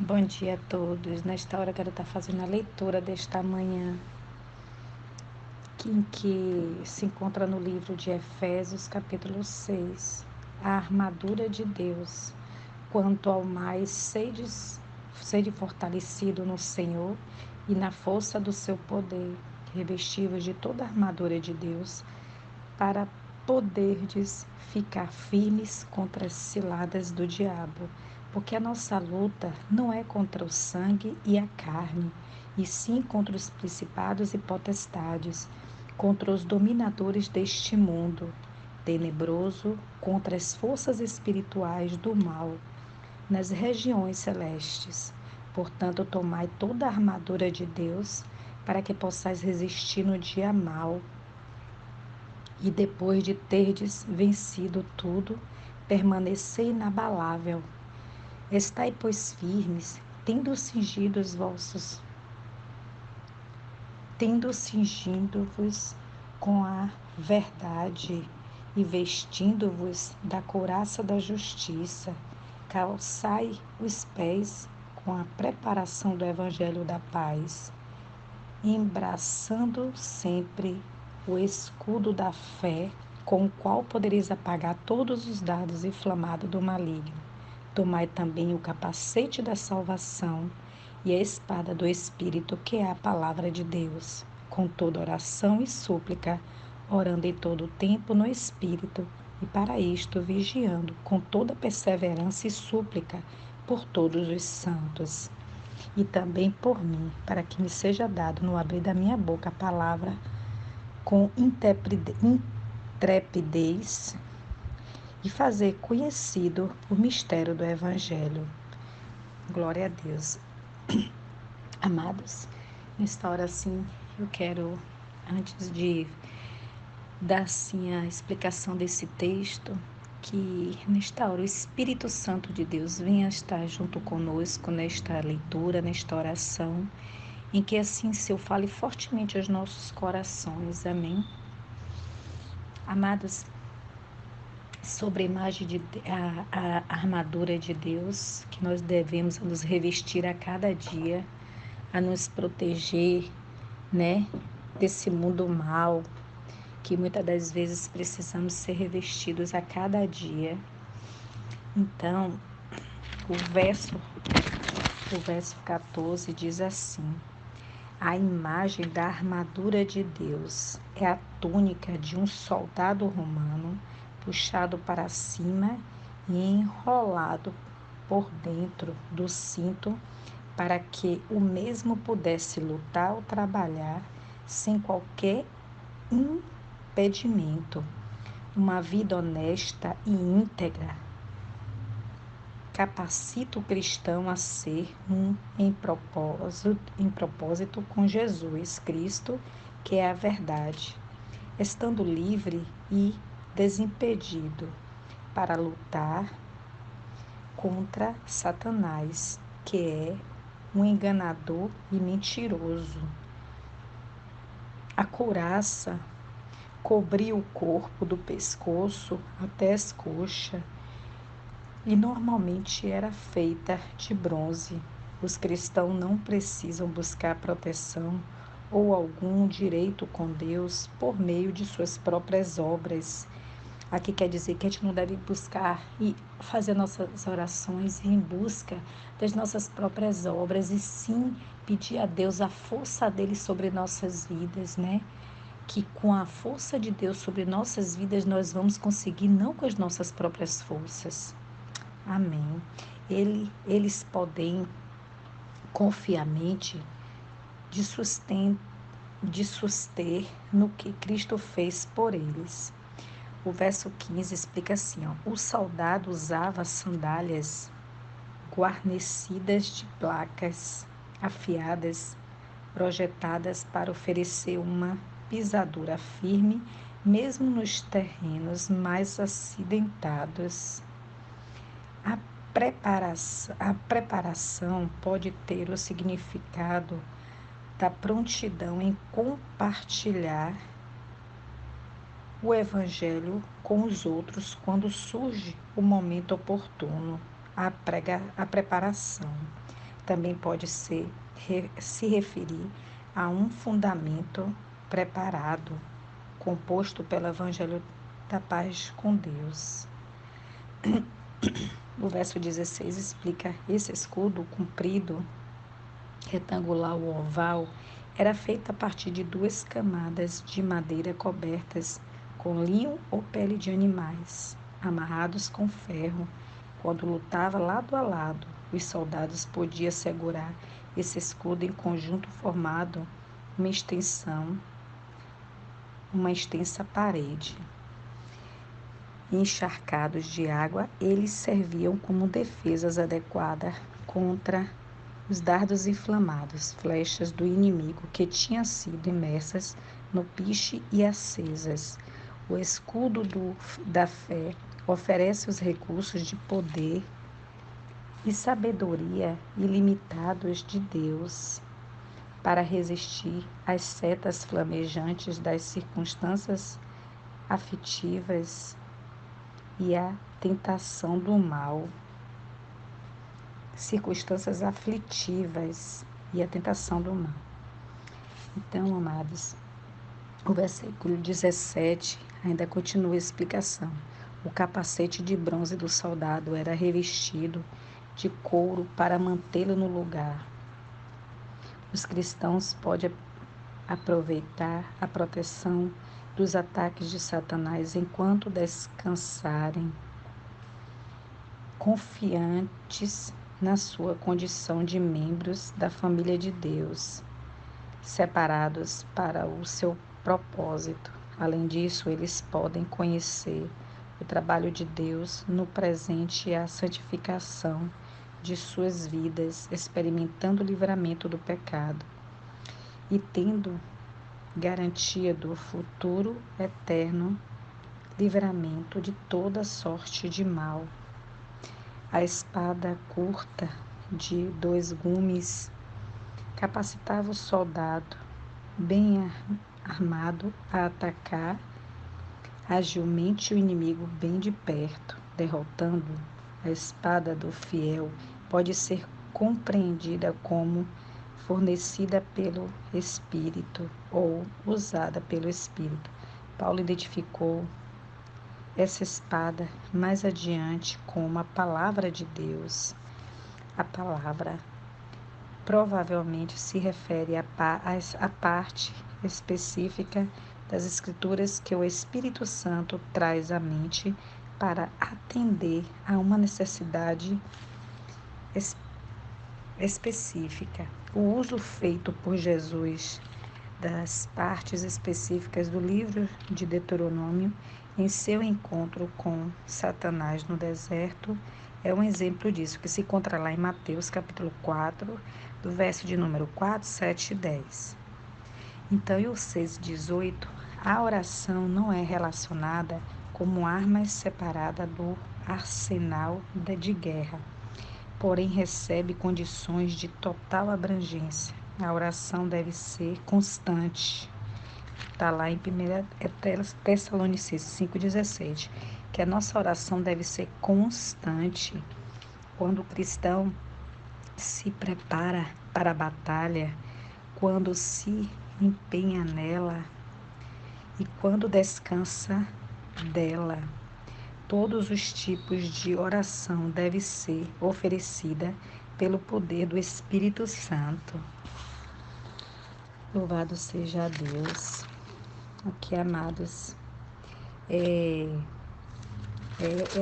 Bom dia a todos. Nesta hora eu quero estar fazendo a leitura desta manhã, em que se encontra no livro de Efésios, capítulo 6, a armadura de Deus. Quanto ao mais, sede fortalecido no Senhor e na força do seu poder, revestivos de toda a armadura de Deus, para poderdes ficar firmes contra as ciladas do diabo, porque a nossa luta não é contra o sangue e a carne, e sim contra os principados e potestades, contra os dominadores deste mundo tenebroso, contra as forças espirituais do mal nas regiões celestes. Portanto, tomai toda a armadura de Deus, para que possais resistir no dia mau, e depois de terdes vencido tudo, permanecei inabalável. Estai, pois, firmes, tendo cingido-vos com a verdade e vestindo-vos da couraça da justiça. Calçai os pés com a preparação do evangelho da paz, embraçando sempre o escudo da fé, com o qual podereis apagar todos os dardos inflamados do maligno. Tomai também o capacete da salvação e a espada do Espírito, que é a palavra de Deus, com toda oração e súplica, orando em todo o tempo no Espírito, e para isto vigiando com toda perseverança e súplica por todos os santos e também por mim, para que me seja dado no abrir da minha boca a palavra com intrepidez e fazer conhecido o mistério do Evangelho. Glória a Deus. Amados, nesta hora assim, eu quero, antes de dar assim a explicação desse texto, que nesta hora o Espírito Santo de Deus venha estar junto conosco nesta leitura, nesta oração, em que assim Seu fale fortemente aos nossos corações. Amém. Amados, sobre a imagem a armadura de Deus, que nós devemos nos revestir a cada dia, a nos proteger, né, desse mundo mal, que muitas das vezes precisamos ser revestidos a cada dia. Então, o verso 14 diz assim: a imagem da armadura de Deus é a túnica de um soldado romano, puxado para cima e enrolado por dentro do cinto, para que o mesmo pudesse lutar ou trabalhar sem qualquer impedimento. Uma vida honesta e íntegra capacita o cristão a ser em propósito com Jesus Cristo, que é a verdade, estando livre e desimpedido para lutar contra Satanás, que é um enganador e mentiroso. A couraça cobria o corpo do pescoço até as coxas e normalmente era feita de bronze. Os cristãos não precisam buscar proteção ou algum direito com Deus por meio de suas próprias obras. Aqui quer dizer que a gente não deve buscar e fazer nossas orações em busca das nossas próprias obras, e sim pedir a Deus a força dele sobre nossas vidas, né? Que com a força de Deus sobre nossas vidas nós vamos conseguir, não com as nossas próprias forças. Amém. Eles podem confiamente de suster no que Cristo fez por eles. O verso 15 explica assim, ó: o soldado usava sandálias guarnecidas de placas afiadas, projetadas para oferecer uma pisadura firme, mesmo nos terrenos mais acidentados. A preparação pode ter o significado da prontidão em compartilhar o Evangelho com os outros quando surge o momento oportuno, a preparação. também pode se referir a um fundamento preparado, composto pelo Evangelho da Paz com Deus. O verso 16 explica: esse escudo comprido, retangular ou oval, era feito a partir de 2 camadas de madeira cobertas com linho ou pele de animais, amarrados com ferro. Quando lutava lado a lado, os soldados podiam segurar esse escudo em conjunto formado uma extensa parede. Encharcados de água, eles serviam como defesas adequadas contra os dardos inflamados, flechas do inimigo que tinham sido imersas no piche e acesas. O escudo da fé oferece os recursos de poder e sabedoria ilimitados de Deus para resistir às setas flamejantes das circunstâncias afetivas e à tentação do mal. Circunstâncias aflitivas e a tentação do mal. Então, amados, o versículo 17 ainda continua a explicação. O capacete de bronze do soldado era revestido de couro para mantê-lo no lugar. Os cristãos podem aproveitar a proteção dos ataques de Satanás enquanto descansarem, confiantes na sua condição de membros da família de Deus, separados para o seu propósito. Além disso, eles podem conhecer o trabalho de Deus no presente e a santificação de suas vidas, experimentando o livramento do pecado e tendo garantia do futuro eterno livramento de toda sorte de mal. A espada curta de 2 gumes capacitava o soldado bem armado a atacar agilmente o inimigo bem de perto, derrotando. A espada do fiel pode ser compreendida como fornecida pelo Espírito ou usada pelo Espírito. Paulo identificou essa espada mais adiante como a palavra de Deus. A palavra provavelmente se refere à parte específica das Escrituras que o Espírito Santo traz à mente para atender a uma necessidade específica. O uso feito por Jesus das partes específicas do livro de Deuteronômio em seu encontro com Satanás no deserto é um exemplo disso, que se encontra lá em Mateus capítulo 4, do verso de número 4, 7 e 10. Então, e o 6 e 18, a oração não é relacionada como arma separada do arsenal de guerra, porém recebe condições de total abrangência. A oração deve ser constante. Está lá em 1 Tessalonicenses 5,17, que a nossa oração deve ser constante. Quando o cristão se prepara para a batalha, quando se empenha nela e quando descansa dela, todos os tipos de oração devem ser oferecida pelo poder do Espírito Santo. Louvado seja Deus. Aqui, amados, é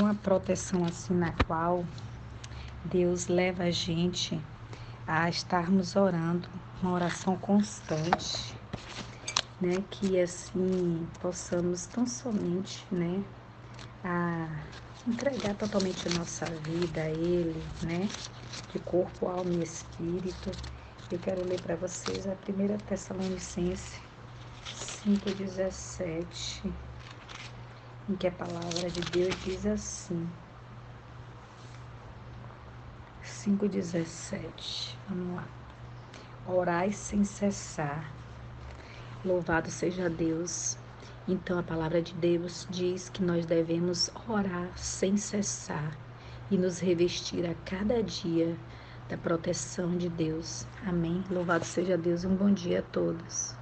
uma proteção assim na qual Deus leva a gente a estarmos orando, uma oração constante, né? Que assim possamos tão somente, né, a entregar totalmente a nossa vida a Ele, né, de corpo, alma e espírito. Eu quero ler para vocês a 1 Tessalonicenses 5,17, em que a palavra de Deus diz assim, 5,17, vamos lá. Orai sem cessar. Louvado seja Deus. Então a palavra de Deus diz que nós devemos orar sem cessar e nos revestir a cada dia da proteção de Deus. Amém. Louvado seja Deus e um bom dia a todos.